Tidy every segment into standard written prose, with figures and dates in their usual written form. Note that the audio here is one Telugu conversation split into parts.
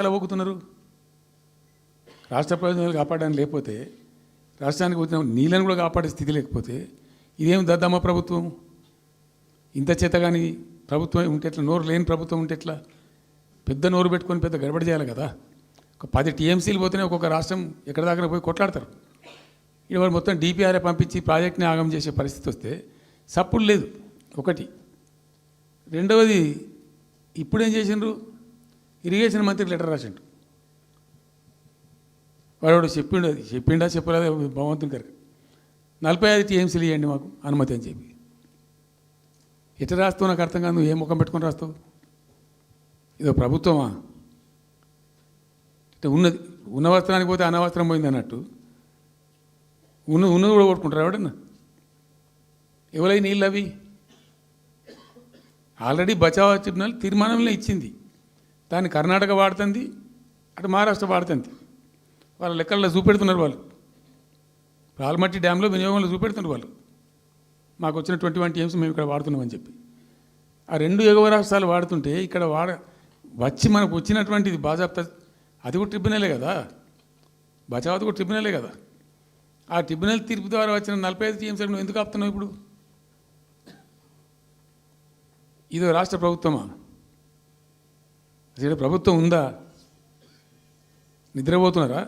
ఎలా పోగుతున్నారు? రాష్ట్ర ప్రయోజనాలు కాపాడడానికి లేకపోతే, రాష్ట్రానికి వచ్చిన నీళ్ళని కూడా కాపాడే స్థితి లేకపోతే ఇదేం దద్దమ్మ ప్రభుత్వం? ఇంత చేత కానీ ప్రభుత్వం ఉంటే ఎట్లా? నోరు లేని ప్రభుత్వం ఉంటే ఎట్లా? పెద్ద నోరు పెట్టుకొని పెద్ద గడబడి చేయాలి కదా. ఒక 10 టీఎంసీలు పోతేనే ఒక్కొక్క రాష్ట్రం ఎక్కడ దాకా పోయి కొట్లాడతారు. ఇవాళ మొత్తం డిపిఆర్ఏ పంపించి ప్రాజెక్ట్ని ఆగం చేసే పరిస్థితి వస్తే సప్పుడు లేదు ఒకటి. రెండవది, ఇప్పుడేం చేసిండ్రు? ఇరిగేషన్ మంత్రికి లెటర్ రాసిండు. వాడు చెప్పిండా చెప్పలేదా భగవంతుని గారికి 45 టీఎంసీలు ఇవ్వండి మాకు అనుమతి అని చెప్పి. ఎట్లా రాస్తావు నాకు అర్థం కాదు. నువ్వు ఏ ముఖం పెట్టుకొని రాస్తావు? ఇదో ప్రభుత్వమా? అంటే ఉన్న వస్త్రానికి పోతే అనవస్త్రం పోయింది అన్నట్టు ఉన్నది కూడా కొట్టుకుంటారు ఎవడన్నా. ఎవరై నీళ్ళు అవి ఆల్రెడీ బచావ్ ట్రిబ్యునల్ తీర్మానంలో ఇచ్చింది. దాన్ని కర్ణాటక వాడుతుంది, అటు మహారాష్ట్ర వాడుతుంది. వాళ్ళ లెక్కల్లో చూపెడుతున్నారు వాళ్ళు. రాల్మట్టి డ్యాంలో వినియోగంలో చూపెడుతున్నారు వాళ్ళు. మాకు వచ్చిన 21 టీఎంసీ మేము ఇక్కడ వాడుతున్నామని చెప్పి. ఆ 2 ఎగువ రాష్ట్రాలు వాడుతుంటే ఇక్కడ వచ్చి మనకు వచ్చినటువంటిది బాజాప్తా అది కూడా ట్రిబ్యునలే కదా. బచావత్ కూడా ట్రిబ్యునలే కదా. ఆ ట్రిబ్యునల్ తీర్పు ద్వారా వచ్చిన 45 టీఎంసీలు నువ్వు ఎందుకు ఆపుతున్నావు ఇప్పుడు? ఇదో రాష్ట్ర ప్రభుత్వమా? అసలు ప్రభుత్వం ఉందా? నిద్రపోతున్నారా?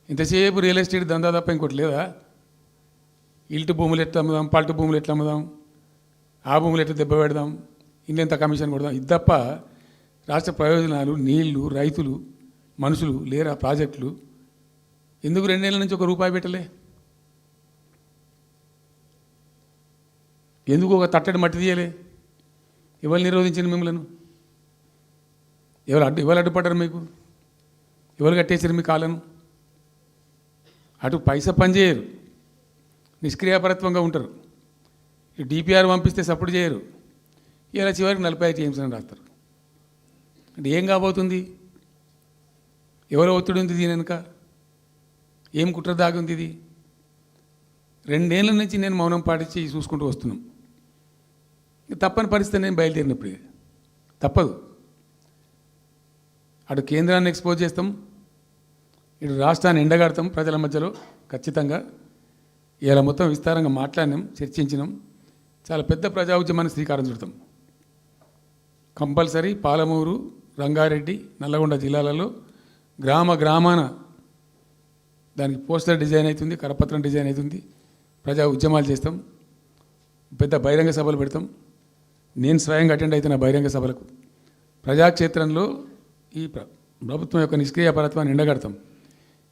ఇంతసేపు రియల్ ఎస్టేట్ దందా తప్ప ఇంకోటి లేదా? ఇల్టు భూములు ఎట్లా అమ్ముదాం, పల్టు భూములు ఎట్లా అమ్ముదాం, ఆ భూములు ఎట్లా దెబ్బ పెడదాం, ఇంకెంత కమిషన్ కొడదాం, ఇది తప్ప రాష్ట్ర ప్రయోజనాలు, నీళ్లు, రైతులు, మనుషులు లేరా? ప్రాజెక్టులు ఎందుకు 2 ఏళ్ళ నుంచి ₹1 పెట్టలే? ఎందుకు ఒక తట్టడి మట్టి తీయలే? ఎవరు నిరోధించింది మిమ్మల్ని? ఎవరు అడ్డుపడ్డారు మీకు? ఎవరు కట్టేసారు మీ కాళ్ళను? అటు పైసా పనిచేయరు, నిష్క్రియాపరత్వంగా ఉంటారు. ఈ డిపిఆర్ పంపిస్తే సపోర్ట్ చేయరు. ఇలా చివరికి 45 టీఎంసీ అని రాస్తారు. అంటే ఏం కాబోతుంది? ఎవరో ఒత్తిడి ఉంది దీని వెనుక? ఏం కుట్ర దాగి ఉంది ఇది? 2 ఏళ్ళ నుంచి నేను మౌనం పాటించి చూసుకుంటూ వస్తున్నాం. తప్పని పరిస్థితి నేను బయలుదేరినప్పుడు తప్పదు. అటు కేంద్రాన్ని ఎక్స్పోజ్ చేస్తాం, ఇటు రాష్ట్రాన్ని ఎండగడతాం ప్రజల మధ్యలో ఖచ్చితంగా. ఇలా మొత్తం విస్తారంగా మాట్లాడినాం, చర్చించినాం. చాలా పెద్ద ప్రజా ఉద్యమాన్ని శ్రీకారం చుడతాం. కంపల్సరీ పాలమూరు, రంగారెడ్డి, నల్లగొండ జిల్లాలలో గ్రామాన దానికి పోస్టర్ డిజైన్ అవుతుంది, కరపత్రం డిజైన్ అవుతుంది. ప్రజా ఉద్యమాలు చేస్తాం, పెద్ద బహిరంగ సభలు పెడతాం. నేను స్వయంగా అటెండ్ అవుతున్న బహిరంగ సభలకు. ప్రజాక్షేత్రంలో ఈ ప్రభుత్వం యొక్క నిష్క్రియాపరత్వాన్ని ఎండగడతాం.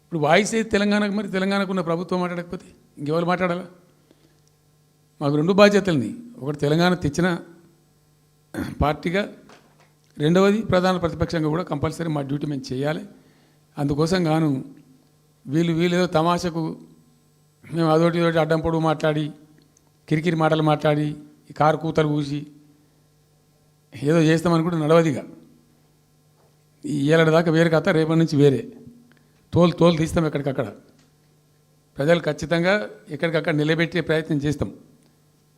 ఇప్పుడు వాయిస్ అయితే తెలంగాణకు, మరి తెలంగాణకు ఉన్న ప్రభుత్వం మాట్లాడకపోతే ఇంకెవరు మాట్లాడాలా? మాకు 2 బాధ్యతలని. ఒకటి తెలంగాణ తెచ్చిన పార్టీగా, రెండవది ప్రధాన ప్రతిపక్షంగా కూడా కంపల్సరీ మా డ్యూటీ మేము చేయాలి. అందుకోసం గాను వీళ్ళు ఏదో తమాషకు మేము అదోటి ఇదోటి అడ్డం పొడుగు మాట్లాడి, కిరికిరి మాటలు మాట్లాడి, ఈ కారు కూతలు కూసి ఏదో చేస్తామనుకుంటే నడవదిగా. ఈ ఏళ్ళ దాకా వేరే కథ, రేపటి నుంచి వేరే తోలు తీస్తాం ఎక్కడికక్కడ. ప్రజలు ఖచ్చితంగా ఎక్కడికక్కడ నిలబెట్టే ప్రయత్నం చేస్తాం.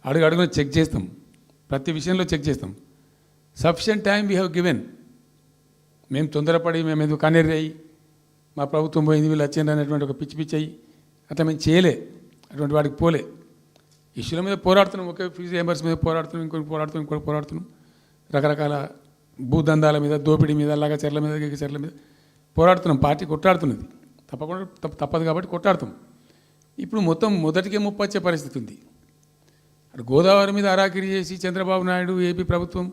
అడుగున చెక్ చేస్తాం, ప్రతి విషయంలో చెక్ చేస్తాం. Sufficient time we have given. మేము తొందరపడి మేము ఎందుకు కన్నెర్రయ్యి మా ప్రభుత్వం పోయింది వీళ్ళు వచ్చింది అనేటువంటి ఒక పిచ్చి అయ్యి అట్లా మేము చేయలే, అటువంటి వాడికి పోలే. ఇష్యూల మీద పోరాడుతున్నాం, ఒకే ఫీజు రియంబర్స్ మీద పోరాడుతున్నాం, ఇంకోటి పోరాడుతున్నాం. రకరకాల భూదందాల మీద, దోపిడీ మీద, చెర్ల మీద, చెర్ల మీద పోరాడుతున్నాం. పార్టీ కొట్లాడుతున్నది, తప్పదు కాబట్టి కొట్లాడుతాం. ఇప్పుడు మొత్తం మొదటికే ముప్పొచ్చే పరిస్థితి ఉంది. అటు గోదావరి మీద అరాకిరి చేసి చంద్రబాబు నాయుడు, ఏపీ ప్రభుత్వం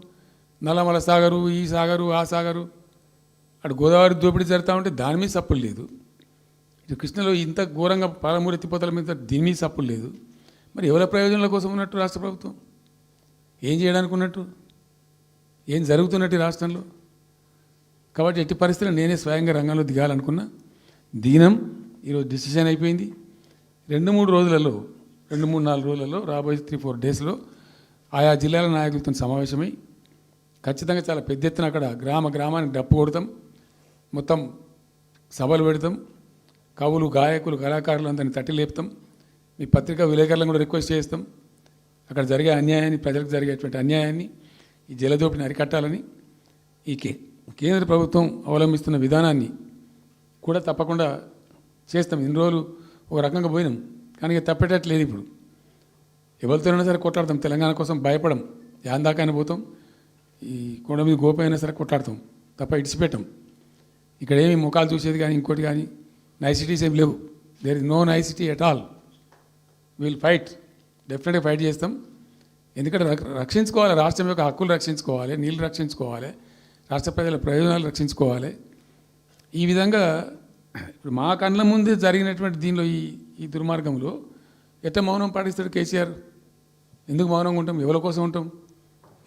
నల్లమల సాగరు, ఈ సాగరు, ఆ సాగరు, అటు గోదావరి దోపిడీ జరుగుతూ ఉంటే దాని మీద సప్పులు లేదు. ఇటు కృష్ణలో ఇంత ఘోరంగా పాలమూరు ఎత్తిపోతల మీద దీని మీద సప్పులు లేదు. మరి ఎవరి ప్రయోజనాల కోసం ఉన్నట్టు రాష్ట్ర ప్రభుత్వం? ఏం చేయడానికి ఉన్నట్టు? ఏం జరుగుతున్నట్టు రాష్ట్రంలో? కాబట్టి ఎట్టి పరిస్థితుల్లో నేనే స్వయంగా రంగంలో దిగాలనుకున్నా. దినం ఈరోజు డిసిషన్ అయిపోయింది. 2-3 రోజులలో, 2-3-4 రోజులలో, రాబోయే 3-4 డేస్లో ఆయా జిల్లాల నాయకులతో సమావేశమై ఖచ్చితంగా చాలా పెద్ద ఎత్తున అక్కడ గ్రామానికి డప్పు కొడతాం, మొత్తం సభలు పెడతాం, కవులు, గాయకులు, కళాకారులు అందరినీ తట్టి లేపుతాం. మీ పత్రికా విలేకరులను కూడా రిక్వెస్ట్ చేస్తాం. అక్కడ జరిగే అన్యాయాన్ని, ప్రజలకు జరిగేటువంటి అన్యాయాన్ని, ఈ జలదోపిడిని అరికట్టాలని ఈ కేంద్ర ప్రభుత్వం అవలంబిస్తున్న విధానాన్ని కూడా తప్పకుండా చేస్తాం. ఇన్ని రోజులు ఒక రకంగా పోయినాం, కానీ ఇక తప్పేటట్లేదు. ఇప్పుడు ఎవరితోనైనా సరే కొట్లాడతాం, తెలంగాణ కోసం భయపడం, యాందాకాని పోతాం, ఈ కొండ మీద గోపైనా సరే కొట్లాడతాం, తప్ప ఇడిచిపెట్టాం. ఇక్కడ ఏమి ముఖాలు చూసేది కానీ ఇంకోటి కానీ నైసిటీస్ ఏమి లేవు. There is no necessity at all. Will fight, డెఫినెట్గా ఫైట్ చేస్తాం. ఎందుకంటే రక్షించుకోవాలి, రాష్ట్రం యొక్క హక్కులు రక్షించుకోవాలి, నీళ్ళు రక్షించుకోవాలి, రాష్ట్ర ప్రజల ప్రయోజనాలు రక్షించుకోవాలి. ఈ విధంగా ఇప్పుడు మా కళ్ళ ముందే జరిగినటువంటి దీనిలో ఈ దుర్మార్గంలో ఎట్లా మౌనం పాటిస్తాడు కేసీఆర్? ఎందుకు మౌనంగా ఉంటాం? ఎవరి కోసం ఉంటాం?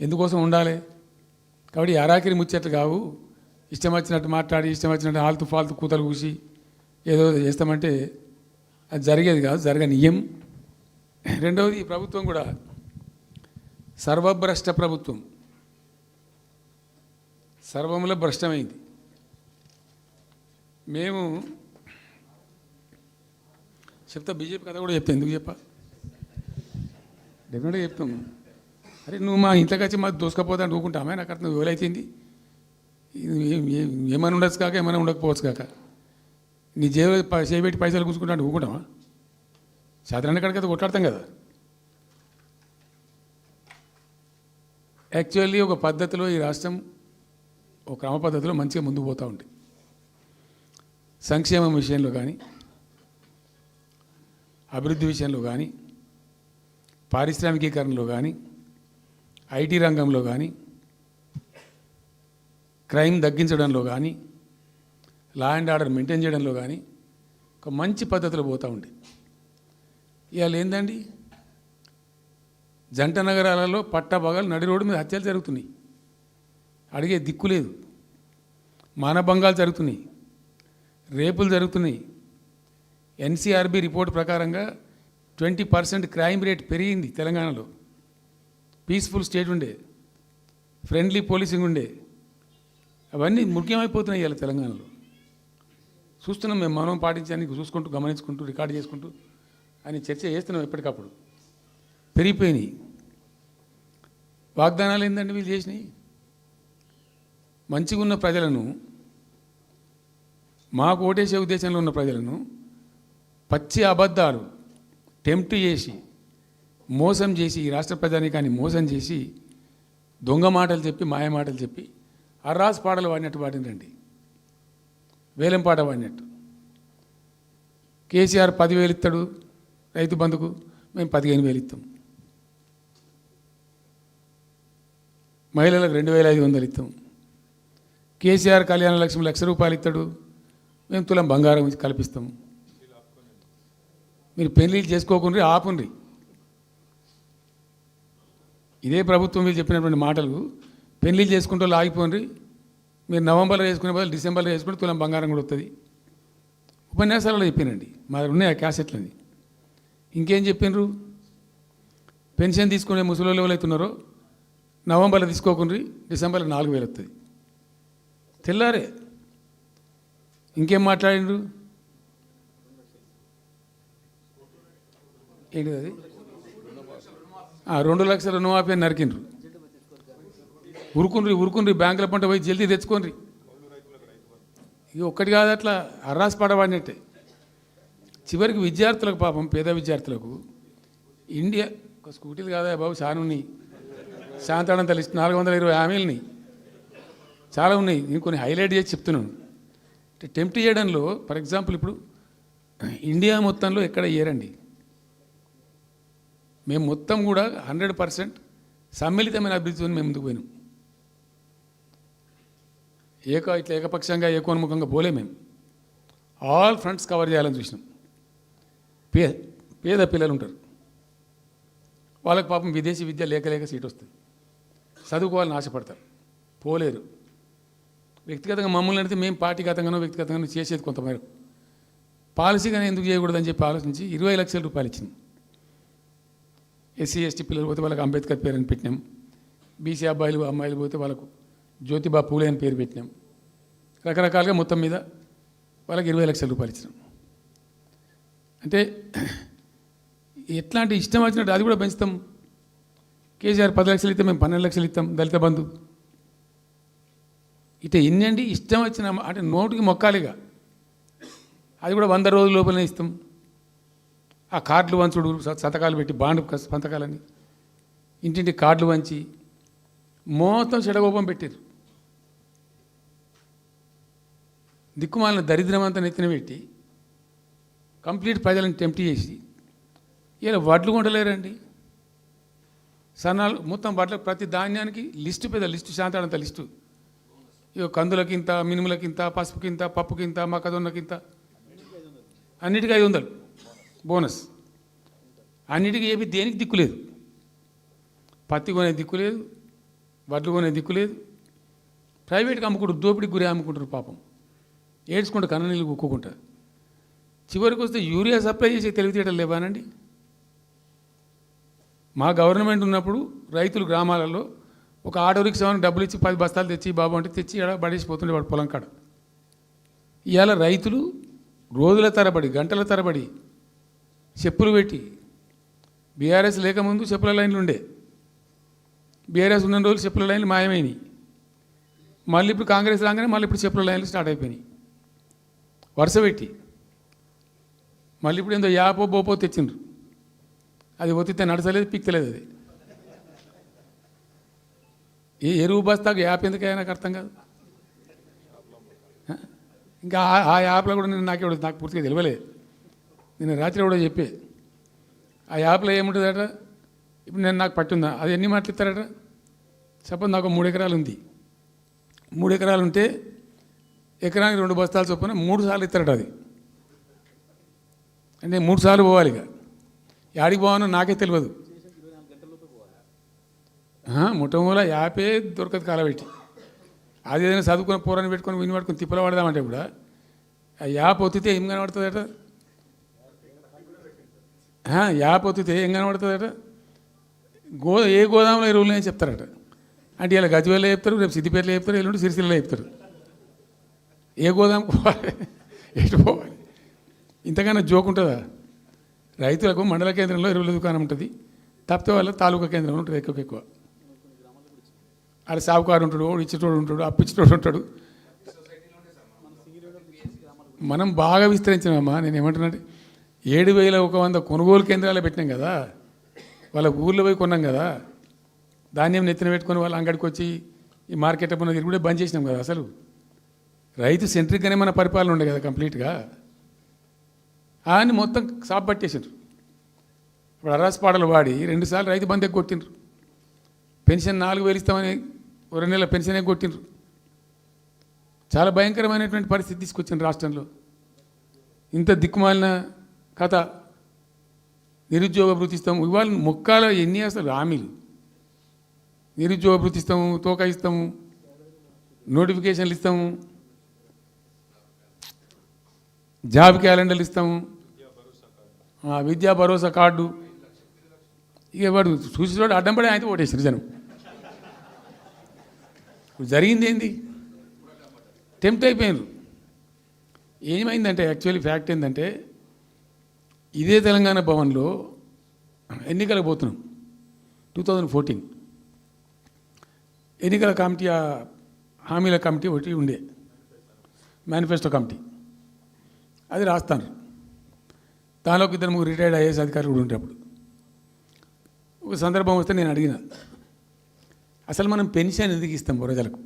ఎందుకోసం ఉండాలి? కాబట్టి అరాకిరి ముచ్చట్లు కావు. ఇష్టం వచ్చినట్టు మాట్లాడి, ఇష్టం వచ్చినట్టు ఆల్తు ఫాల్తు కూతలు కూసి ఏదో చేస్తామంటే అది జరిగేది కాదు, జరగనీయం. రెండవది, ఈ ప్రభుత్వం కూడా సర్వభ్రష్ట ప్రభుత్వం, సర్వంలో భ్రష్టమైంది. మేము చెప్తా, బీజేపీ కథ కూడా చెప్తా. ఎందుకు చెప్పా? డెఫినెట్గా చెప్తాం. అరే నువ్వు మా ఇంట్లోకి వచ్చి మాకు దోసుకపోతా అంటే ఊరుకుంటామే? నాకు అర్థం ఎవరైతుంది? ఏమైనా ఉండొచ్చు కాక, ఏమైనా ఉండకపోవచ్చు కాక, నీ జేబు చేయబెట్టి పైసలు కూర్చుకుంటా అంటే ఊరుకుంటామా? సాధారణ కాడికైతే కొట్లాడతాం కదా. యాక్చువల్లీ ఒక పద్ధతిలో ఈ రాష్ట్రం ఒక క్రమ పద్ధతిలో మంచిగా ముందుకు పోతూ ఉంది. సంక్షేమం విషయంలో కానీ, అభివృద్ధి విషయంలో కానీ, పారిశ్రామికీకరణలో కానీ, ఐటీ రంగంలో కానీ, క్రైమ్ తగ్గించడంలో కానీ, లా అండ్ ఆర్డర్ మెయింటైన్ చేయడంలో కానీ ఒక మంచి పద్ధతిలో పోతూ ఉంది. ఇవాళ ఏందండి, జంట నగరాలలో పట్టభాగాలు నడి రోడ్డు మీద హత్యలు జరుగుతున్నాయి, అడిగే దిక్కు లేదు. మానభంగాలు జరుగుతున్నాయి, రేపులు జరుగుతున్నాయి. ఎన్సీఆర్బీ రిపోర్ట్ ప్రకారంగా 20% క్రైమ్ రేట్ పెరిగింది తెలంగాణలో. పీస్ఫుల్ స్టేట్ ఉండే, ఫ్రెండ్లీ పోలీసింగ్ ఉండే, అవన్నీ ముఖ్యమైపోతున్నాయి ఇవాళ తెలంగాణలో. చూస్తున్నాం మేము, మౌనం పాటించడానికి చూసుకుంటూ, గమనించుకుంటూ, రికార్డు చేసుకుంటూ అని చర్చ చేస్తున్నాం. ఎప్పటికప్పుడు పెరిగిపోయినాయి. వాగ్దానాలు ఏంటంటే వీళ్ళు చేసినాయి? మంచిగా ఉన్న ప్రజలను, మాకు ఓటేసే ఉద్దేశంలో ఉన్న ప్రజలను పచ్చి అబద్ధాలు టెంప్ట్ చేసి, మోసం చేసి, ఈ రాష్ట్ర ప్రజానీకాన్ని మోసం చేసి, దొంగ మాటలు చెప్పి, మాయ మాటలు చెప్పి, అర్రాస్ పాటలు వాడినట్టు వాడినండి, వేలం పాట వాడినట్టు. కేసీఆర్ 10,000 ఇస్తాడు రైతు బంధుకు, మేము 15,000 ఇస్తాం. మహిళలకు 2,500 ఇస్తాం. కేసీఆర్ కళ్యాణ లక్ష్మి ₹1,00,000 ఇస్తాడు, మేము తులం బంగారం కల్పిస్తాం. మీరు పెళ్లిళ్ళు చేసుకోకుండా ఆపుండ్రి. ఇదే ప్రభుత్వం వీళ్ళు చెప్పినటువంటి మాటలు, పెళ్లిళ్ళు చేసుకుంటూ ఆగిపోండి, మీరు నవంబర్లో వేసుకునే బదులు డిసెంబర్లో వేసుకుంటే తులం బంగారం కూడా వస్తుంది. ఉపన్యాసాలలో చెప్పినండి, మా దగ్గర ఉన్నాయి ఆ క్యాసెట్లని. ఇంకేం చెప్పినారు? పెన్షన్ తీసుకునే ముసలి ఎవరైతున్నారో నవంబర్లో తీసుకోకుండా డిసెంబర్లో 4,000 వస్తుంది. తెల్లారే ఇంకేం మాట్లాడిండ్రు? ఏంటిది అది? 2 లక్షల రుణమాఫీ అని నరికిండ్రు. ఉరుకుండ్రి బ్యాంకుల పంట పోయి జల్దీ తెచ్చుకోండి. ఇక ఒక్కటి కాదు, అట్లా అర్రాస్ పడవాడినట్టే. చివరికి విద్యార్థులకు, పాపం పేద విద్యార్థులకు ఇండియా ఒక స్కూటీలు కాదా బాబు, చాలా ఉన్నాయి. శాంతాడంత లిస్ట్ 420 హామీలని చాలా ఉన్నాయి. నేను కొన్ని హైలైట్ చేసి చెప్తున్నాను. అంటే టెంప్ట్ చేయడంలో, ఫర్ ఎగ్జాంపుల్ ఇప్పుడు ఇండియా మొత్తంలో ఎక్కడ ఇయ్యరండి. మేము మొత్తం కూడా 100% సమ్మిళితమైన అభివృద్ధితో మేము ముందుకు పోయినాం. ఇట్లా ఏకపక్షంగా, ఏకోన్ముఖంగా పోలే. మేము ఆల్ ఫ్రంట్స్ కవర్ చేయాలని చూసినాం. పేద పిల్లలు ఉంటారు, వాళ్ళకి పాపం విదేశీ విద్య లేక సీట్ వస్తుంది, చదువుకోవాలని ఆశపడతారు, పోలేరు. వ్యక్తిగతంగా మమ్మల్ని అడిగితే మేము పార్టీగతంగానో వ్యక్తిగతంగానో చేసేది కొంతమేరకు. పాలసీగానే ఎందుకు చేయకూడదని చెప్పి ఆలోచించి 20 లక్షల రూపాయలు ఇచ్చినాం. ఎస్సీ ఎస్టీ పిల్లలు పోతే వాళ్ళకి అంబేద్కర్ పేరు అని పెట్టినాం. బీసీ అమ్మాయిలు పోతే వాళ్ళకు జ్యోతిబా పూలే అని పేరు పెట్టినాం. రకరకాలుగా మొత్తం మీద వాళ్ళకి 20 లక్షల రూపాయలు ఇచ్చినాం. అంటే ఎట్లాంటి ఇష్టం వచ్చినట్టు అది కూడా పెంచుతాం. కేసీఆర్ 10 లక్షలు ఇస్తే మేము 12 లక్షలు ఇస్తాం. దళిత బంధు ఇట్లా ఎన్నండి ఇష్టం వచ్చిన అంటే నోటికి మొక్కాలిగా, అది కూడా 100 రోజుల లోపలనే ఇస్తాం. ఆ కార్డులు వంచుడు, సంతకాలు పెట్టి బాండ్ సంతకాలని ఇంటింటి కార్డులు వంచి మొత్తం చెడగోపం పెట్టారు. దిక్కుమాలిన దరిద్రం అంతా నెత్తిన పెట్టి కంప్లీట్ ప్రజలను టెంప్ట్ చేసి ఇలా వడ్లు కొంటలేరండి. సన్నాలు మొత్తం వడ్ల ప్రతి ధాన్యానికి లిస్టు, పెద్ద లిస్టు, శాంతాడంత లిస్టు. ఇక కందులకింత, మినుములకింత, పసుపుకింత, పప్పుకింత, మొక్కజొన్నకింత, అన్నిటికీ 500 బోనస్. అన్నిటికీ ఏమి దేనికి దిక్కులేదు. పత్తి కొనే దిక్కులేదు, వడ్లు కొనే దిక్కులేదు. ప్రైవేట్గా అమ్ముకుంటారు, దోపిడికి గురి అమ్ముకుంటారు పాపం. ఏడ్చుకుంటూ కన్న నీళ్ళు కుక్కుంటా. చివరికి వస్తే యూరియా సప్లై చేసే తెలివితేటలు లేవానండి. మా గవర్నమెంట్ ఉన్నప్పుడు రైతులు గ్రామాలలో ఒక ఆటో రిక్షాకి డబ్బులు ఇచ్చి 10 బస్తాలు తెచ్చి బాబు అంటే తెచ్చి ఎడ పడేసిపోతుండే వాడు పొలం కాడ. ఇవాళ రైతులు రోజుల తరబడి, గంటల తరబడి చెప్పులు పెట్టి, బీఆర్ఎస్ లేకముందు చెప్పుల లైన్లు ఉండే, బీఆర్ఎస్ ఉన్న రోజులు చెప్పుల లైన్లు మాయమైనవి. మళ్ళీ ఇప్పుడు కాంగ్రెస్ రాగానే మళ్ళీ ఇప్పుడు చెప్పుల లైన్లు స్టార్ట్ అయిపోయినాయి వరుస పెట్టి. మళ్ళీ ఇప్పుడు ఏందో యాపో బోపో తెచ్చిండ్రు, అది ఒత్తితే నడచలేదు, పిక్తలేదు. అది ఏ ఎరువు బస్తాకు యాప్ ఎందుకైనా నాకు అర్థం కాదు. ఇంకా ఆ యాప్లో కూడా నేను నాకు పూర్తిగా తెలియలేదు. నేను రాత్రి కూడా చెప్పే ఆ యాప్లో ఏముంటుందట. ఇప్పుడు నాకు పట్టుందా, అది ఎన్ని మాటలు ఇస్తారట. సపోజ్ నాకు 3 ఎకరాలు ఉంది. 3 ఎకరాలు ఉంటే ఎకరానికి 2 బస్తాలు చొప్పున 3 సార్లు ఇస్తారట. అది అంటే 3 సార్లు పోవాలి. ఇక యాడికి పోవాలో నాకే తెలియదు. ముఠమూల యాపే దొరకదు కాలబెట్టి. అది ఏదైనా చదువుకుని పూరాన్ని పెట్టుకొని విని పట్టుకొని తిప్పలు పడదామంటే కూడా ఆ యాప్ ఒత్తితే ఏం కనబడుతుందట. యాప్ ఒత్తితే ఏం కనబడుతుందట. ఏ గోదాంలో ఎరువులు అని చెప్తారట. అంటే ఇలా గజ్వేల్లో చెప్తారు, రేపు సిద్దిపేటలో చెప్తారు, ఎల్లుండి సిరిసిల్లలో చెప్తారు. ఏ గోదాం పోవాలి, ఎటు పోవాలి, ఇంతకన్నా జోక్ ఉంటుందా. రైతులకు మండల కేంద్రంలో ఎరువుల దుకాణం ఉంటుంది, తప్పితే వాళ్ళ తాలూకా కేంద్రంలో ఉంటుంది ఎక్కువ. అది సాగుకారు ఉంటాడు, ఇచ్చేటోడు ఉంటాడు, అప్పిచ్చేటోడు ఉంటాడు. మనం బాగా విస్తరించామమ్మా. నేను ఏమంటున్నాంటే 7,100 కొనుగోలు కేంద్రాలు పెట్టినాం కదా, వాళ్ళ ఊర్లో పోయి కొన్నాం కదా. ధాన్యం నెత్తిన పెట్టుకొని వాళ్ళ అంగడికి వచ్చి ఈ మార్కెట్ అప్పుడు తిరుగుడే బంద్ చేసినాం కదా. అసలు రైతు సెంట్రిక్గానే మన పరిపాలన ఉండే కదా కంప్లీట్గా. అని మొత్తం సాప్ పట్టేసారు. ఇప్పుడు అరాస్ పాటలు వాడి 2 సార్లు రైతు బంద్ కొట్టిండ్రు. పెన్షన్ 4,000 ఇస్తామని 2 నెలల పెన్షన్ కొట్టిండ్రు. చాలా భయంకరమైనటువంటి పరిస్థితి తీసుకొచ్చిండ్రు రాష్ట్రంలో. ఇంత దిక్కుమాలిన కథ. నిరుద్యోగ భృతి ఇస్తాము, ఇవాళ మొక్కాల ఎన్ని అసలు హామీలు. నిరుద్యోగ భృతి ఇస్తాము, తోక ఇస్తాము, నోటిఫికేషన్లు ఇస్తాము, జాబ్ క్యాలెండర్లు ఇస్తాము, విద్యా భరోసా కార్డు. ఇక వాడు చూసేవాడు అడ్డం పడి ఆయనతో ఓటేసారు జనం. ఇప్పుడు జరిగింది ఏంది, టెంప్ట్ అయిపోయినారు. ఏమైందంటే యాక్చువల్లీ ఫ్యాక్ట్ ఏంటంటే ఇదే తెలంగాణ భవన్లో ఎన్నికలకు పోతున్నాం 2014. ఎన్నికల కమిటీ, హామీల కమిటీ ఒకటి ఉండే, మేనిఫెస్టో కమిటీ. అది రాస్తాను. దానిలోకి 2-3 రిటైర్డ్ ఐఏఎస్ అధికారులు కూడా ఉంటే అప్పుడు ఒక సందర్భం వస్తే నేను అడిగిన, అసలు మనం పెన్షన్ ఎందుకు ఇస్తాం ప్రజలకు?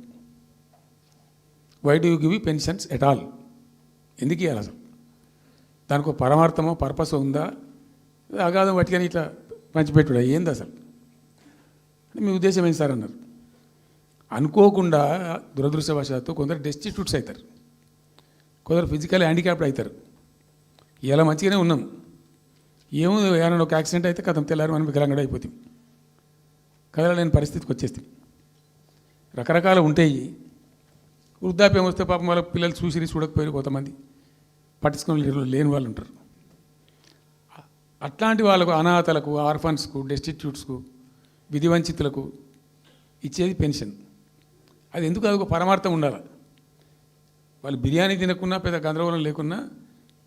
Why do you give pensions at all? ఎందుకు ఇవ్వాలి అసలు? దానికి ఒక పరమార్థమో పర్పస్ ఉందా? అగాధం పట్టుకొని ఇట్లా పంచిపెట్టుడా ఏంది అసలు? మీ ఉద్దేశం ఏంటి సార్ అన్నారు. అనుకోకుండా దురదృష్టవశాత్తు కొందరు డెస్టిట్యూట్స్ అవుతారు, కొందరు ఫిజికల్ హ్యాండిక్యాప్డ్ అవుతారు. ఇలా మంచిగానే ఉన్నాం, ఏమో ఏమైనా ఒక యాక్సిడెంట్ అయితే కథం తెల్లారి మనం వికలాంగుడు అయిపోతాం, కదలలేని పరిస్థితికి వచ్చేస్తాం. రకరకాలు ఉంటాయి. వృద్ధాప్యం వస్తే పాపం వాళ్ళ పిల్లలు చూసి చూడకపోయారు, కొంతమంది పట్టించుకొని లేని వాళ్ళు ఉంటారు. అట్లాంటి వాళ్ళకు, అనాథలకు, ఆర్ఫన్స్కు, డెస్టిట్యూట్స్కు, విధివంచితులకు ఇచ్చేది పెన్షన్. అది ఎందుకు? అదొక పరమార్థం ఉండాలి. వాళ్ళు బిర్యానీ తినకున్నా, పెద్ద గందరగోళం లేకున్నా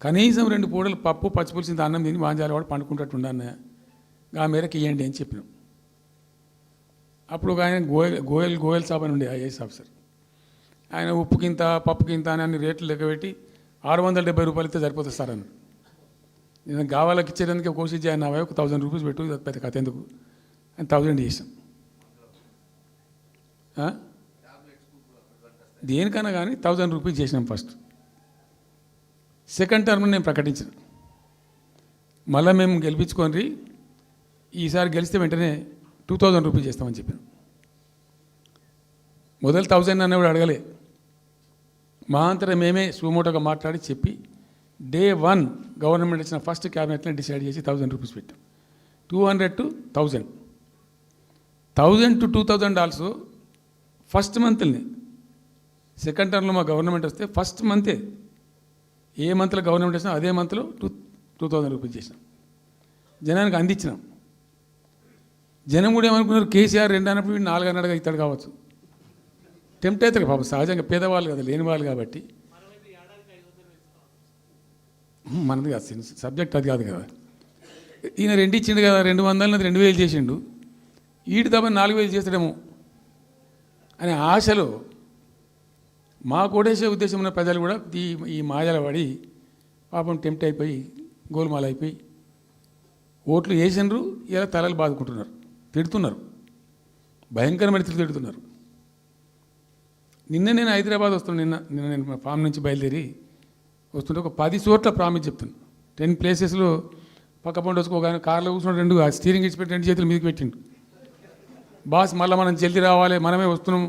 కనీసం 2 పూటలు పప్పు పచ్చిపులిసింది అన్నం తిని వాంజాల వాడు పండుకుంటట్టు ఉండన్న ఆ మేరకు ఇవ్వండి అని చెప్పినాం. అప్పుడు ఒక ఆయన గోయల్ సాబ్ అని ఉండే ఐఏఎస్ ఆఫీసర్, ఆయన ఉప్పుకింత పప్పుకింత అని అన్ని రేట్లు లెక్కబెట్టి 670 రూపాయలు ఇస్తే సరిపోతుంది సార్ అని. నేను గావాలకి ఇచ్చేదానికి కోసి చేయన్న ఒక 1000 రూపీస్ పెట్టు, పెద్ద కథ ఎందుకు అని 1000 చేసాం. దేనికన్నా కానీ 1000 రూపీస్ చేసినాం ఫస్ట్. సెకండ్ టర్మ్ నేను ప్రకటించిన, మళ్ళీ మేము గెలిపించుకొని ఈసారి గెలిస్తే వెంటనే 2000 రూపీస్ చేస్తామని చెప్పాను. మొదలు 1000 అన్నవాడు అడగలే, మా అంతటా మేమే సుమోటోగా మాట్లాడి చెప్పి డే 1 గవర్నమెంట్ ఇచ్చిన ఫస్ట్ క్యాబినెట్ని డిసైడ్ చేసి 1000 రూపీస్ పెట్టాం. 200 to 1000, 1000 to 2000 also first మంత్ని. Second టర్మ్లో మా గవర్నమెంట్ వస్తే ఫస్ట్ మంతే, ఏ మంత్లో గవర్నమెంట్ వచ్చినా అదే మంత్లో 2000 రూపీస్ చేసినాం, జనానికి అందించినాం. జనం కూడా ఏమనుకున్నారు, కేసీఆర్ 2 అన్నప్పుడు 4 అన్నట్టుగా ఇస్తాడు కావచ్చు, టెంప్ట్ అవుతారు పాపం, సహజంగా పేదవాళ్ళు కదా, లేని వాళ్ళు కాబట్టి. మనది కాదు సబ్జెక్ట్, అది కాదు కదా. ఈయన 2 ఇచ్చిండు కదా, 200 2000 చేసిండు, ఈడు తప్ప 4000 చేస్తాడేమో అనే ఆశలో మా కోటేసే ఉద్దేశం ఉన్న ప్రజలు కూడా ఈ మాయల పడి పాపం టెంప్ట్ అయిపోయి గోల్మాల్ అయిపోయి ఓట్లు వేసినారు. ఇలా తలలు బాదుకుంటున్నారు, తిడుతున్నారు, భయంకరమైన తిడుతున్నారు. నిన్న నేను హైదరాబాద్ వస్తున్నాను, నిన్న నేను మా ఫామ్ నుంచి బయలుదేరి వస్తుంటే ఒక 10 చోట్ల ప్రామిస్ చెప్తున్నాను. 10 ప్లేసెస్లో పక్క పండు వచ్చుకో కార్లో కూర్చున్న 2 స్టీరింగ్ ఇచ్చిపెట్టి 2 చేతులు మీదకి పెట్టిండు. బాస్ మళ్ళీ మనం జల్దీ రావాలి, మనమే వస్తున్నాము,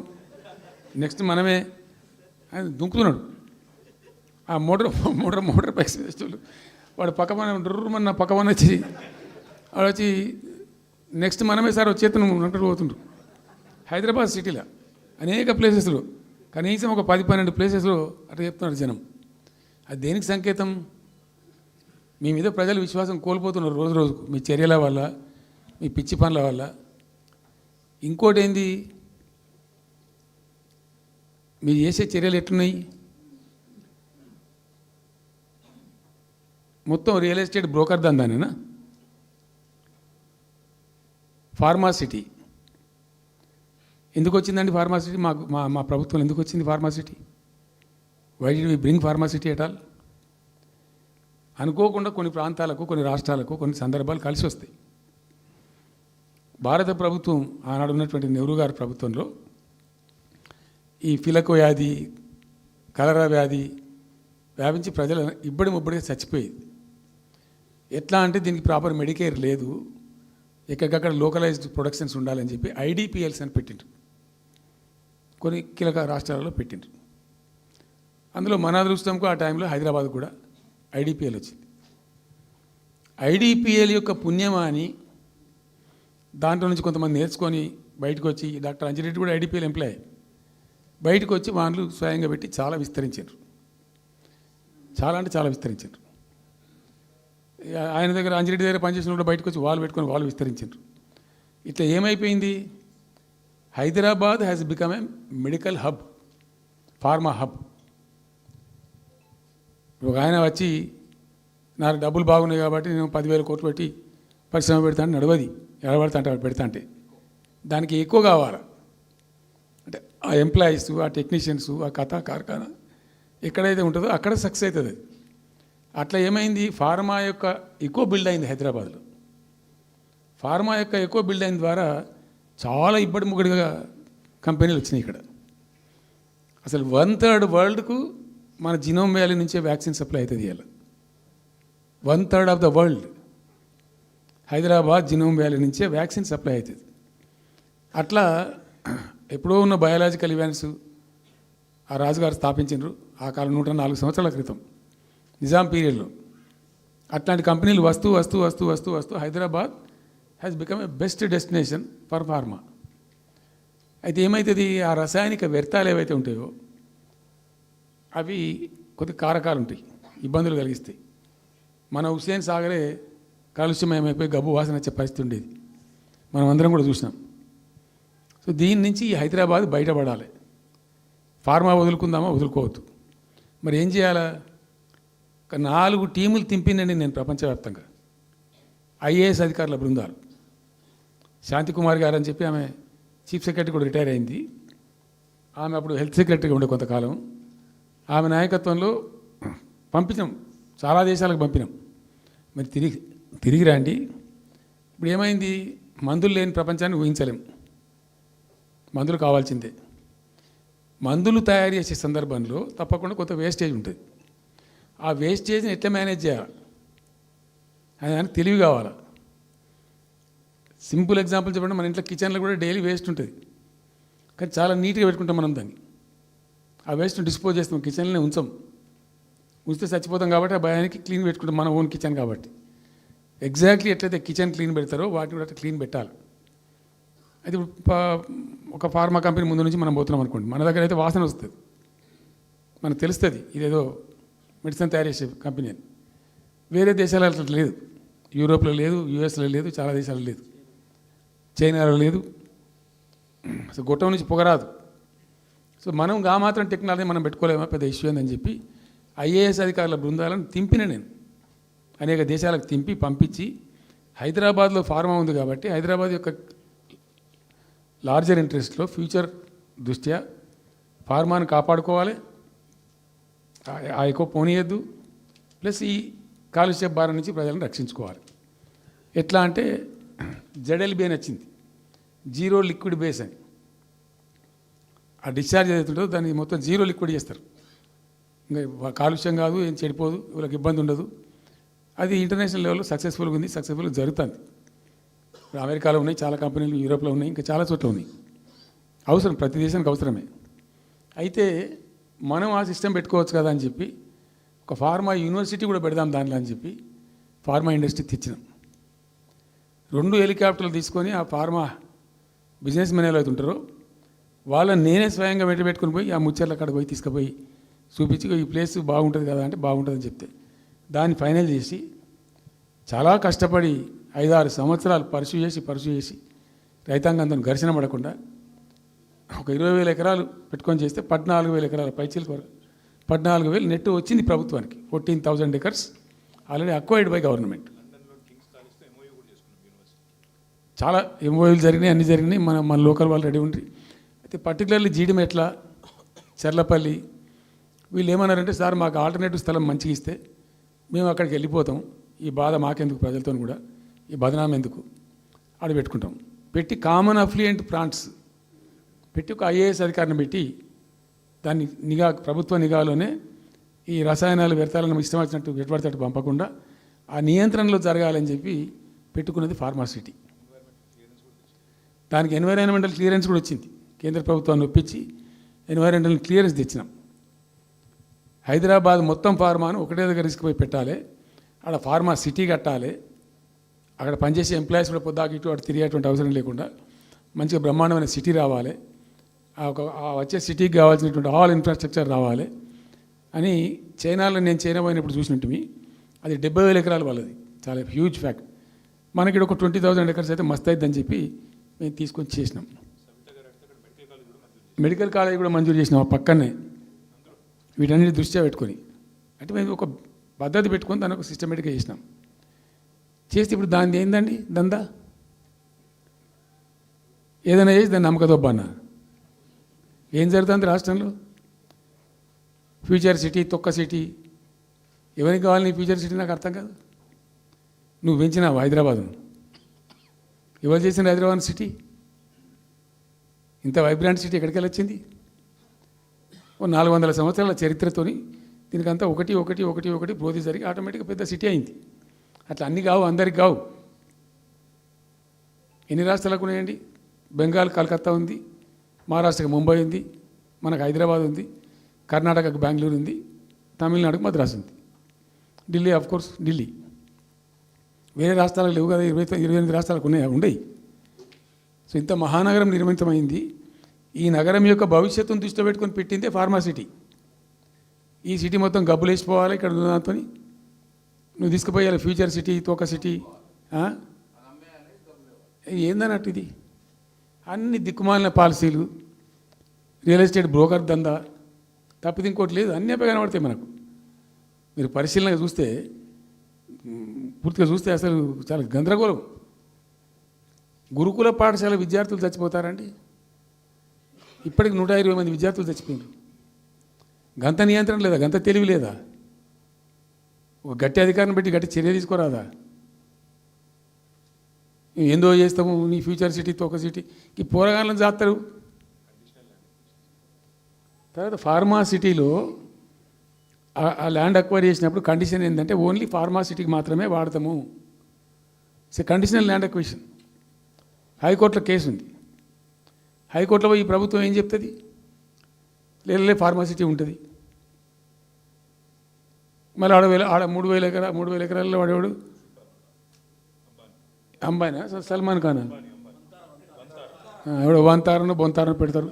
నెక్స్ట్ మనమే అని దుంకుతున్నాడు. ఆ మోటార్ బైక్స్ వేసేవాళ్ళు వాడు పక్కన పక్కన వచ్చి వాడు వచ్చి నెక్స్ట్ మనమే సార్ వచ్చేతను పోతుండ్రు. హైదరాబాద్ సిటీలో అనేక ప్లేసెస్లో కనీసం ఒక 10-12 ప్లేసెస్లో అట్లా చెప్తున్నారు జనం. అది దేనికి సంకేతం? మీ మీద ప్రజలు విశ్వాసం కోల్పోతున్నారు రోజు రోజుకు, మీ చర్యల వల్ల, మీ పిచ్చి పనుల వల్ల. ఇంకోటి ఏంది, మీరు చేసే చర్యలు ఎట్లున్నాయి? మొత్తం రియల్ ఎస్టేట్ బ్రోకర్ దందానేనా? ఫార్మాసిటీ ఎందుకు వచ్చిందండి? ఫార్మాసిటీ మా ప్రభుత్వం ఎందుకు వచ్చింది pharma city? Why did we bring pharma city at all? అనుకోకుండా కొన్ని ప్రాంతాలకు, కొన్ని రాష్ట్రాలకు కొన్ని సందర్భాలు కలిసి వస్తాయి. భారత ప్రభుత్వం ఆనాడు ఉన్నటువంటి నెహ్రూ గారి ప్రభుత్వంలో ఈ ఫిలకో వ్యాధి, కలరా వ్యాధి వ్యాపించి ప్రజలు ఇబ్బడిగా చచ్చిపోయేది. ఎట్లా అంటే దీనికి ప్రాపర్ మెడికేర్ లేదు, ఎక్కడికక్కడ లోకలైజ్డ్ ప్రొడక్షన్స్ ఉండాలని చెప్పి ఐడిపిఎల్స్ అని పెట్టిండ్రు, కొన్ని కీలక రాష్ట్రాలలో పెట్టిండ్రు. అందులో మన అదృష్టంకు ఆ టైంలో హైదరాబాద్ కూడా ఐడిపిఎల్ వచ్చింది. ఐడిపిఎల్ యొక్క పుణ్యమా అని దాంట్లో నుంచి కొంతమంది నేర్చుకొని బయటకు వచ్చి, డాక్టర్ అంజిరెడ్డి కూడా ఐడిపిఎల్ ఎంప్లాయ్, బయటకు వచ్చి వాళ్ళు స్వయంగా పెట్టి చాలా విస్తరించారు. చాలా అంటే చాలా విస్తరించారు. ఆయన దగ్గర అంజిరెడ్డి దగ్గర పనిచేసిన కూడా బయటకు వచ్చి వాళ్ళు పెట్టుకొని వాళ్ళు విస్తరించారు. ఇట్లా ఏమైపోయింది, Hyderabad has become a medical hub, pharma hub. ఒక ఆయన వచ్చి నాకు డబ్బులు బాగున్నాయి కాబట్టి నేను 10,000 కోట్లు పెట్టి పరిశ్రమ పెడతాను నడవది, ఎడబడతా అంటే పెడతా అంటే దానికి ఎక్కువ కావాలి. అంటే ఆ ఎంప్లాయీస్, ఆ టెక్నీషియన్స్, ఆ కథా కార్ఖానా ఎక్కడైతే ఉంటుందో అక్కడ సక్సెస్ అవుతుంది. అట్లా ఏమైంది, ఫార్మా యొక్క ఎక్కువ బిల్డ్ అయింది హైదరాబాద్లో. ఫార్మా యొక్క ఎక్కువ బిల్డ్ అయిన ద్వారా చాలా ఇబ్బడి ముగ్గడిగా కంపెనీలు వచ్చినాయి ఇక్కడ. అసలు 1/3 వరల్డ్కు మన జినోమ్ వ్యాలీ నుంచే వ్యాక్సిన్ సప్లై అవుతుంది. ఇవాళ 1/3 of the world Hyderabad genome valley నుంచే వ్యాక్సిన్ సప్లై అవుతుంది. అట్లా ఎప్పుడో ఉన్న బయాలజికల్ ఈవెంట్స్ ఆ రాజుగారు స్థాపించారు ఆ కాలం 104 సంవత్సరాల క్రితం నిజాం పీరియడ్లో. అట్లాంటి కంపెనీలు వస్తూ వస్తూ వస్తూ వస్తూ వస్తూ Hyderabad has become a best destination for pharma. అయితే ఏమవుతుంది, ఆ రసాయనిక వ్యర్థాలు ఏవైతే ఉంటాయో అవి కొద్ది కారకాలు ఉంటాయి, ఇబ్బందులు కలిగిస్తాయి. మన హుస్సేన్ సాగరే కాలుష్యమయమైపోయి గబ్బు వాసన వచ్చే పరిస్థితి ఉండేది, మనం అందరం కూడా చూసినాం. సో దీని నుంచి ఈ హైదరాబాద్ బయటపడాలి. ఫార్మా వదులుకుందామా, వదులుకోవద్దు. మరి ఏం చేయాలా? ఒక 4 టీములు తింపిందండి నేను ప్రపంచవ్యాప్తంగా, ఐఏఎస్ అధికారుల బృందాలు. శాంతికుమార్ గారు అని చెప్పి ఆమె చీఫ్ సెక్రటరీ కూడా రిటైర్ అయింది. ఆమె అప్పుడు హెల్త్ సెక్రటరీగా ఉండే కొంతకాలం. ఆమె నాయకత్వంలో పంపించాం, చాలా దేశాలకు పంపినాం. మరి తిరిగి రండి. ఇప్పుడు ఏమైంది, మందులు లేని ప్రపంచాన్ని ఊహించలేం. మందులు కావాల్సిందే. మందులు తయారు చేసే సందర్భంలో తప్పకుండా కొంత వేస్టేజ్ ఉంటుంది. ఆ వేస్టేజ్ని ఎట్లా మేనేజ్ చేయాలి అని దానికి తెలివి కావాలి. సింపుల్ ఎగ్జాంపుల్ చెప్పండి, మన ఇంట్లో కిచెన్లో కూడా డైలీ వేస్ట్ ఉంటుంది, కానీ చాలా నీట్గా పెట్టుకుంటాం మనం దాన్ని. ఆ వేస్ట్ని డిస్పోజ్ చేస్తాం, కిచెన్లోనే ఉంచితే చచ్చిపోతాం కాబట్టి ఆ భయానికి క్లీన్ పెట్టుకుంటాం, మన ఓన్ కిచెన్ కాబట్టి. ఎగ్జాక్ట్లీ ఎట్లయితే కిచెన్ క్లీన్ పెడతారో వాటిని కూడా అట్లా క్లీన్ పెట్టాలి. అయితే ఒక ఫార్మా కంపెనీ ముందు నుంచి మనం పోతున్నాం అనుకోండి, మన దగ్గర అయితే వాసన వస్తుంది, మనకు తెలుస్తుంది ఇదేదో మెడిసిన్ తయారు చేసే కంపెనీ అని. వేరే దేశాలలో అట్లా లేదు, యూరోప్లో లేదు, యూఎస్లో లేదు, చాలా దేశాల్లో లేదు, చైనాలో లేదు. సో గొట్టం నుంచి పొగరాదు. సో మనం మాత్రం టెక్నాలజీ మనం పెట్టుకోలేమా, పెద్ద ఇష్యూ ఏందని చెప్పి ఐఏఎస్ అధికారుల బృందాలను తింపిన నేను అనేక దేశాలకు తింపి పంపించి, హైదరాబాద్లో ఫార్మా ఉంది కాబట్టి హైదరాబాద్ యొక్క లార్జర్ ఇంట్రెస్ట్లో ఫ్యూచర్ దృష్ట్యా ఫార్మాను కాపాడుకోవాలి, ఆ ఎక్కువ పోనీయద్దు, ప్లస్ ఈ కాలుష్య భారం నుంచి ప్రజలను రక్షించుకోవాలి. ఎట్లా అంటే జెడ్ఎల్బి అని వచ్చింది, జీరో లిక్విడ్ బేస్ అని. ఆ డిశ్చార్జ్ ఏదైతుంటుందో దాన్ని మొత్తం జీరో లిక్విడ్ చేస్తారు, ఇంకా కాలుష్యం కాదు, ఏం చెడిపోదు, వీళ్ళకి ఇబ్బంది ఉండదు. అది ఇంటర్నేషనల్ లెవెల్లో సక్సెస్ఫుల్గా ఉంది, సక్సెస్ఫుల్గా జరుగుతుంది. అమెరికాలో ఉన్నాయి చాలా కంపెనీలు, యూరోప్లో ఉన్నాయి, ఇంకా చాలా చోట్ల ఉన్నాయి. అవసరం, ప్రతి దేశానికి అవసరమే. అయితే మనం ఆ సిస్టమ్ పెట్టుకోవచ్చు కదా అని చెప్పి ఒక ఫార్మా యూనివర్సిటీ కూడా పెడదాం దానిలో అని చెప్పి ఫార్మా ఇండస్ట్రీ తెచ్చినాం. 2 హెలికాప్టర్లు తీసుకొని ఆ ఫార్మా బిజినెస్ మెన్ ఎలా అవుతుంటారో వాళ్ళని నేనే స్వయంగా పెట్టుకుని పోయి ఆ ముచ్చర్ల అక్కడ పోయి తీసుకుపోయి చూపించి ఈ ప్లేస్ బాగుంటుంది కదా అంటే బాగుంటుందని చెప్తే దాన్ని ఫైనల్ చేసి చాలా కష్టపడి 5-6 సంవత్సరాలు పర్సూ చేసి రైతాంగంతో ఘర్షణ పడకుండా ఒక 20,000 ఎకరాలు పెట్టుకొని చేస్తే 14,000 ఎకరాల పైచీలకు వరకు 14,000 నెట్ వచ్చింది ప్రభుత్వానికి. 14,000 acres already acquired by government. చాలా ఎంఓయూలు జరిగినాయి, అన్నీ జరిగినాయి. మన లోకల్ వాళ్ళు రెడీ ఉండి. అయితే పర్టికులర్లీ జీడిమెట్ల, చర్లపల్లి వీళ్ళు ఏమన్నారంటే, సార్ మాకు ఆల్టర్నేటివ్ స్థలం మంచిగా ఇస్తే మేము అక్కడికి వెళ్ళిపోతాం, ఈ బాధ మాకెందుకు, ప్రజలతో కూడా ఈ బదనాం ఎందుకు, ఆడ పెట్టుకుంటాం. పెట్టి కామన్ అఫ్లుయెంట్ ప్లాంట్స్ పెట్టి ఒక ఐఏఎస్ అధికారిని పెట్టి దాన్ని ప్రభుత్వ నిఘాలోనే ఈ రసాయనాలు వ్యర్థాలను ఇష్టం వచ్చినట్టు ఎటుపడితట్టు పంపకుండా ఆ నియంత్రణలో జరగాలని చెప్పి పెట్టుకున్నది ఫార్మాసిటీ. దానికి ఎన్వైరాన్మెంటల్ క్లియరెన్స్ కూడా వచ్చింది, కేంద్ర ప్రభుత్వాన్ని ఒప్పించి ఎన్వైరాన్మెంటల్ క్లియరెన్స్ తెచ్చినాం. హైదరాబాద్ మొత్తం ఫార్మాను ఒకటే దగ్గర తీసుకుపోయి పెట్టాలి, అక్కడ ఫార్మా సిటీ కట్టాలి, అక్కడ పనిచేసే ఎంప్లాయీస్ కూడా పొద్దాకి ఇటు అటు తిరిగేటువంటి అవసరం లేకుండా మంచిగా బ్రహ్మాండమైన సిటీ రావాలి, వచ్చే సిటీకి కావాల్సినటువంటి ఆల్ ఇన్ఫ్రాస్ట్రక్చర్ రావాలి అని చైనాలో నేను చైనా పోయినప్పుడు చూసినట్టు అది 70,000 ఎకరాలు వాళ్ళది, చాలా హ్యూజ్ ఫ్యాక్ట్. మనకి ఒక 20,000 acres అయితే మస్తు అవుతుందని చెప్పి మేము తీసుకొని చేసినాం. మెడికల్ కాలేజ్ కూడా మంజూరు చేసినాం ఆ పక్కనే, వీటన్నిటి దృష్ట్యా పెట్టుకొని. అంటే మేము ఒక పద్ధతి పెట్టుకొని దాన్ని ఒక సిస్టమేటిక్గా చేసినాం. చేస్తే ఇప్పుడు దాన్ని ఏందండి దందా, ఏదైనా చేసి దాన్ని నమ్మకదొబ్బ అన్న. ఏం జరుగుతుంది రాష్ట్రంలో? ఫ్యూచర్ సిటీ, తొక్క సిటీ, ఎవరికి కావాలి నీ ఫ్యూచర్ సిటీ? నాకు అర్థం కాదు. నువ్వు పెంచినావు హైదరాబాద్ను, ఎవరు చేసిన హైదరాబాద్ సిటీ? ఇంత వైబ్రాంట్ సిటీ ఎక్కడికి వెళ్ళొచ్చింది? ఓ 400 సంవత్సరాల చరిత్రతోని దీనికంతా ఒకటి పోతే జరిగి ఆటోమేటిక్గా పెద్ద సిటీ అయింది. అట్లా అన్నీ కావు, అందరికి కావు. ఎన్ని రాష్ట్రాలకు ఉన్నాయండి? బెంగాల్ కలకత్తా ఉంది, మహారాష్ట్రకి ముంబై ఉంది, మనకు హైదరాబాద్ ఉంది, కర్ణాటకకు బెంగళూరు ఉంది, తమిళనాడుకు మద్రాసు ఉంది, ఢిల్లీ కోర్స్ ఢిల్లీ. వేరే రాష్ట్రాలకు లేవు కదా, 28 రాష్ట్రాలకు ఉండయి. సో ఇంత మహానగరం నిర్మితమైంది. ఈ నగరం యొక్క భవిష్యత్తును దృష్టిలో పెట్టుకొని పెట్టిందే ఫార్మాసిటీ. ఈ సిటీ మొత్తం గబ్బులు వేసిపోవాలి ఇక్కడ దాంతో, నువ్వు తీసుకుపోయాలి ఫ్యూచర్ సిటీ, తోక సిటీ. ఏందన్నట్టు ఇది? అన్ని దిక్కుమాలిన పాలసీలు, రియల్ ఎస్టేట్ బ్రోకర్ దందా తప్పితే ఇంకోటి లేదు. అన్నీ అప్పే కనబడతాయి మనకు. మీరు పరిశీలనగా చూస్తే, పూర్తిగా చూస్తే అసలు చాలా గందరగోళం. గురుకుల పాఠశాల విద్యార్థులు చచ్చిపోతారండి. ఇప్పటికి 120 మంది విద్యార్థులు చచ్చిపోయినారు. గంత నియంత్రణ లేదా, గంత తెలివి లేదా? ఒక గట్టి అధికారం పెట్టి గట్టి చర్య తీసుకోరాదా? ఏందో చేస్తాము, నీ ఫ్యూచర్ సిటీతో ఒక సిటీ ఈ పోరగాళ్ళని చేస్తారు. తర్వాత ఫార్మా సిటీలో ఆ ల్యాండ్ అక్వైర్ చేసినప్పుడు కండిషన్ ఏంటంటే ఓన్లీ ఫార్మా సిటీకి మాత్రమే వాడతాము. Conditional land acquisition. హైకోర్టులో కేసు ఉంది. హైకోర్టులో ఈ ప్రభుత్వం ఏం చెప్తుంది? లేలే ఫార్మా సిటీ ఉంటుంది. మళ్ళీ ఆడ 3,000 ఎకరాల్లో వాడేవాడు అంబానా, సల్మాన్ ఖాన్ ఎవడో బొంతారను పెడతారు.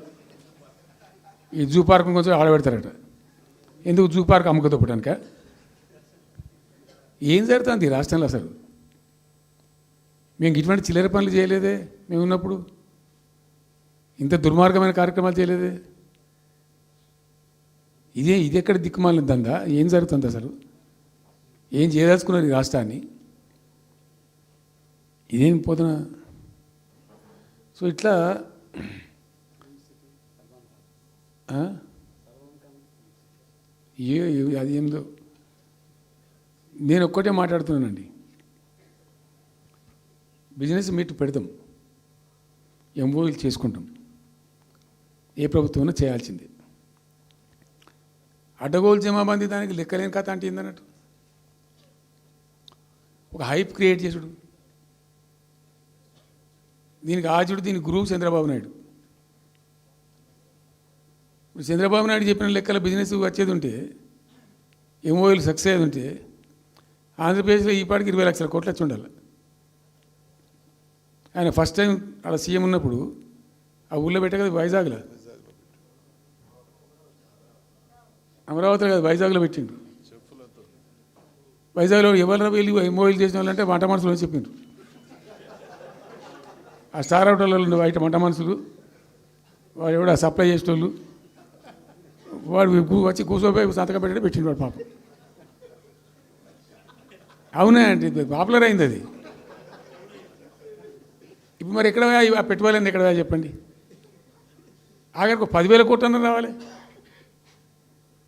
ఈ జూ పార్క్ కొంచెం ఆడబెడతారట. ఎందుకు? జూ పార్క్ అమ్ముకదొప్పటానిక? ఏం జరుగుతుంది ఈ రాష్ట్రంలో అసలు? మేము ఇటువంటి చిల్లర పనులు చేయలేదే మేము ఉన్నప్పుడు. ఇంత దుర్మార్గమైన కార్యక్రమాలు చేయలేదే. ఇది ఎక్కడ దిక్కుమాలిన దందా? ఏం జరుగుతుంది అసలు? ఏం చేయదలుచుకున్నారు ఈ రాష్ట్రాన్ని? ఇదేం పోతున్న. సో ఇట్లా అది ఏందో నేను ఒక్కటే మాట్లాడుతున్నానండి. బిజినెస్ మీట్ పెడతాం, ఎంఓయూలు చేసుకుంటాం. ఏ ప్రభుత్వం చేయాల్సిందే. అడ్డగోలు జమాబందీ దానికి లెక్కలేని కథ అంటే ఏందన్నట్టు. ఒక హైప్ క్రియేట్ చేసుడు, దీనికి ఆజుడు, దీనికి గురువు చంద్రబాబు నాయుడు. ఇప్పుడు చంద్రబాబు నాయుడు చెప్పిన లెక్కల బిజినెస్ వచ్చేది ఉంటే, ఎంఓయూలు సక్సెస్ అయ్యేది ఉంటే ఆంధ్రప్రదేశ్లో ఈ పాటికి 20 లక్షల కోట్లు వచ్చి ఉండాలి. ఆయన ఫస్ట్ టైం అలా సీఎం ఉన్నప్పుడు ఆ ఊళ్ళో పెట్టే కదా, వైజాగ్లో, అమరావతిలో కదా, వైజాగ్లో పెట్టిండు. వైజాగ్లో ఎవరు వెళ్ళి ఎంఓయూలు చేసిన వాళ్ళంటే వంట మనుషులు అని చెప్పిండ్రు. ఆ స్టార్ హోటల్లో ఉండే బయట వంట మనుషులు, వాడు ఎవడు సప్లై చేసేటోళ్ళు, వాడు వచ్చి కూర్చోపోయి సంతకం పెట్టే పెట్టిండు వాడు పాపం. అవునా అండి, పాపులర్ అయింది అది. ఇప్పుడు మరి ఎక్కడ ఆ పెట్టుబడులు ఎక్కడ చెప్పండి? ఆఖరికి 10,000 కోట్లు అన్న రావాలి.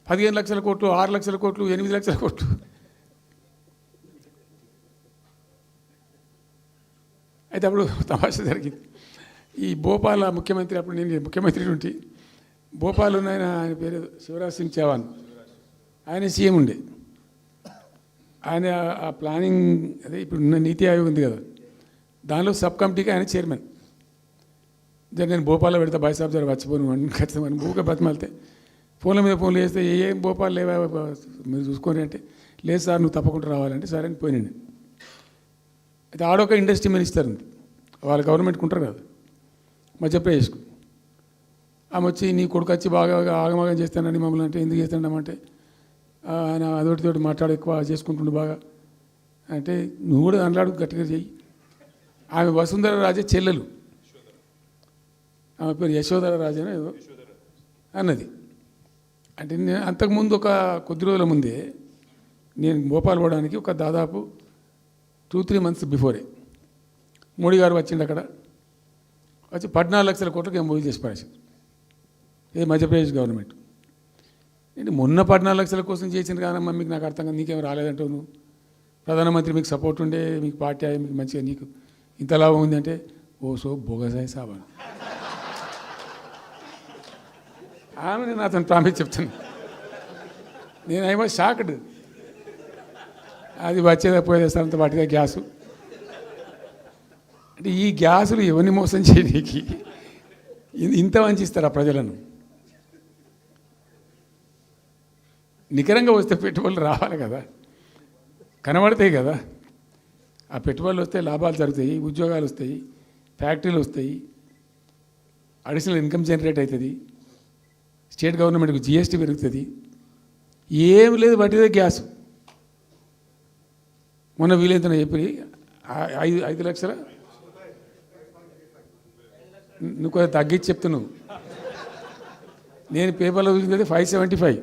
15 లక్షల కోట్లు, 6 లక్షల కోట్లు, 8 లక్షల కోట్లు. అయితే అప్పుడు తమాషా జరిగింది. ఈ భోపాల్ ముఖ్యమంత్రి, అప్పుడు నేను ముఖ్యమంత్రి ఉంటే, భోపాల్ ఆయన పేరు శివరాజ్ సింగ్ చౌహాన్, ఆయన సీఎం ఉండే. ఆయన ఆ ప్లానింగ్, అదే ఇప్పుడు నీతి ఆయోగ్ ఉంది కదా, దానిలో సబ్ కమిటీకి ఆయన చైర్మన్. నేను భోపాల్లో పెడతా బాయ్ సాబ్ జర వచ్చిపోను అని ఖచ్చితంగా ఊరికే బతిమాలితే, ఫోన్ల మీద ఫోన్లు చేస్తే ఏం భోపాల్ లేవా మీరు చూసుకొని అంటే, లేదు సార్ నువ్వు తప్పకుండా రావాలంటే సరే అని పోయినండి. అయితే ఆడొక ఇండస్ట్రీ మినిస్టర్ ఉంది, వాళ్ళ గవర్నమెంట్కి ఉంటారు కదా మధ్యప్రదేశ్కు. ఆమె వచ్చి నీ కొడుకు వచ్చి బాగా ఆగమాగం చేస్తానని మమ్మల్ని అంటే, ఎందుకు చేస్తాడమంటే ఆయన అదొకటితోటి మాట్లాడి ఎక్కువ చేసుకుంటుండు బాగా అంటే, నువ్వు కూడా అన్నాడు గట్టిగా చెయ్యి. ఆమె వసుంధర రాజే చెల్లెలు, ఆమె పేరు యశోధర రాజే ఏదో అన్నది. అంటే నేను అంతకుముందు ఒక కొద్ది రోజుల ముందే నేను భోపాల్ పోవడానికి ఒక దాదాపు 2-3 మంత్స్ బిఫోరే మోడీ గారు వచ్చిండు. అక్కడ వచ్చి 14 లక్షల కోట్లకు ఎంఓయూ చేసి పడేసారు. ఇది మధ్యప్రదేశ్ గవర్నమెంట్. ఏంటి మొన్న 14 లక్షల కోసం చేసింది కాదమ్మా, మీకు నాకు అర్థం కాదు, నీకేం రాలేదంటావు నువ్వు. ప్రధానమంత్రి మీకు సపోర్ట్ ఉండే, మీకు పార్టీ అయ్యి మీకు మంచిగా నీకు ఇంత లాభం ఉంది అంటే, ఓ సో బోగసాయి సాబా. ఆమె నేను అతను ప్రామిస్ చెప్తాను, నేను ఐ వాజ్ షాక్డ్. అది వచ్చేదా పోయేదేస్తానంత వాటిగా గ్యాసు. అంటే ఈ గ్యాసులు ఎవరిని మోసం చేయడానికి ఇంత వంచిస్తారా ప్రజలను? నికరంగా వస్తే పెట్టుబడులు రావాలి కదా, కనబడతాయి కదా. ఆ పెట్టుబడులు వస్తే లాభాలు జరుగుతాయి, ఉద్యోగాలు వస్తాయి, ఫ్యాక్టరీలు వస్తాయి, అడిషనల్ ఇన్కమ్ జనరేట్ అవుతుంది, స్టేట్ గవర్నమెంట్కి జిఎస్టీ పెరుగుతుంది. ఏం లేదు, వాటిదే గ్యాస్. మొన్న వీలైతే చెప్పి 5 లక్షల, నువ్వు కొంచెం తగ్గించి చెప్తున్నావు. నేను పేపర్లో చూసింది 575.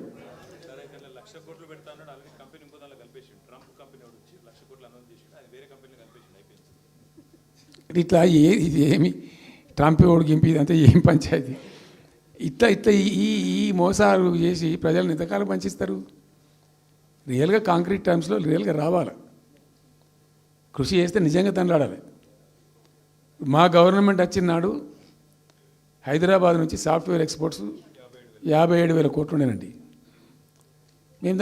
ఇట్లా ఇది ఏమి ట్రంప్ ఓడికి ఇంపి ఇదంతా ఏం పంచాయతీ? ఇట్లా ఇట్లా ఈ ఈ మోసాలు చేసి ప్రజలను ఎంతకాలం పంచిస్తారు. రియల్గా కాంక్రీట్ టర్మ్స్లో రియల్గా రావాలి, కృషి చేస్తే నిజంగా తండ్రాడాలి. మా గవర్నమెంట్ వచ్చిన నాడు హైదరాబాద్ నుంచి సాఫ్ట్వేర్ ఎక్స్పోర్ట్స్ 57,000 కోట్లు ఉండేనండి. మేము దాన్ని